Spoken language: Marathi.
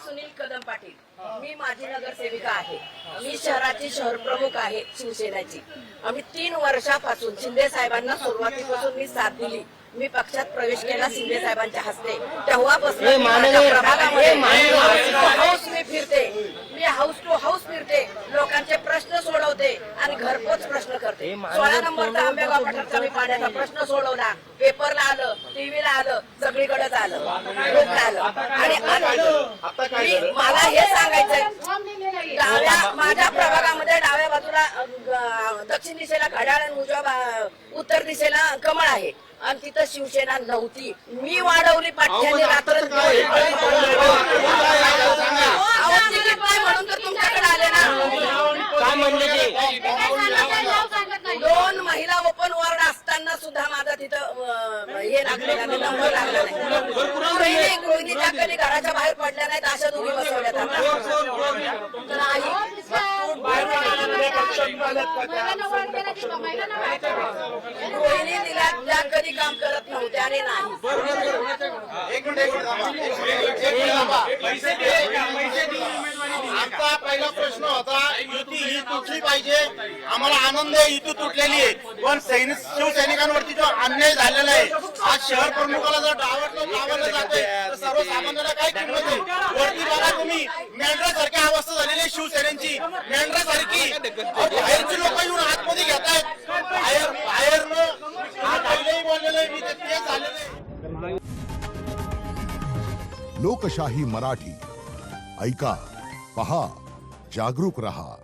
सुनील कदम पाटील, मी माजी नगरसेविका आहे. मी शहराची शहर प्रमुख आहे शिवसेनेची. आम्ही 3 वर्षापासून शिंदे साहेबांना सुरुवातीपासून मी साथ दिली. मी पक्षात प्रवेश केला शिंदे साहेबांच्या हस्ते. तेव्हापासून प्रभागामध्ये हाऊस मी फिरते. मी हाऊस टू हाऊस फिरते, लोकांचे प्रश्न सोडवते आणि घरपोच प्रश्न करते. 16 नंबरचा आंबेगाव पठारचा मी पाण्याचा प्रश्न सोडवला. पेपरला आलं, टीव्हीला आलं, सगळीकडेच आलं, लोकला आलं. आणि मला हे सांगायचंय, माझ्या प्रभागामध्ये डाव्या बाजूला दक्षिण दिशेला घड्याळ आणि उजव्या उत्तर दिशेला कमळ आहे आणि तिथं शिवसेना नव्हती. मी वाढवली पाठ्याने रात्र म्हणून तर तुमच्याकडे आले ना. 2 महिला ओपन वॉर्ड असताना सुद्धा माझा तिथं हे लागलेला नंबर लागला नाही. गृहिणीच्या कधी घराच्या बाहेर पडल्या नाहीत अशा दोघी बसवल्यात. गृहिणी तिला त्या कधी काम करत नव्हत्या आणि नाही. आमचा पहिला प्रश्न होता, युती ही तुटली पाहिजे. आम्हाला आनंद आहे युती तुटलेली आहे, पण शिवसैनिकांवरती जो अन्याय झालेला आहे, आज शहर प्रमुखाला जर डावललं जाते तर सर्वसामान्यांना काय किंमत आहे. वरती बघा तुम्ही, मेंढरासारखी अवस्था झालेली आहे शिवसेनेची. मेंढरासारखी बाहेरची लोक येऊन आतमध्ये घेत आहेत. बाहेरनं पहिलेही बोललेलं आहे, मी ते झालेलं आहे. लोकशाही मराठी ऐका, पहा, जागरूक रहा.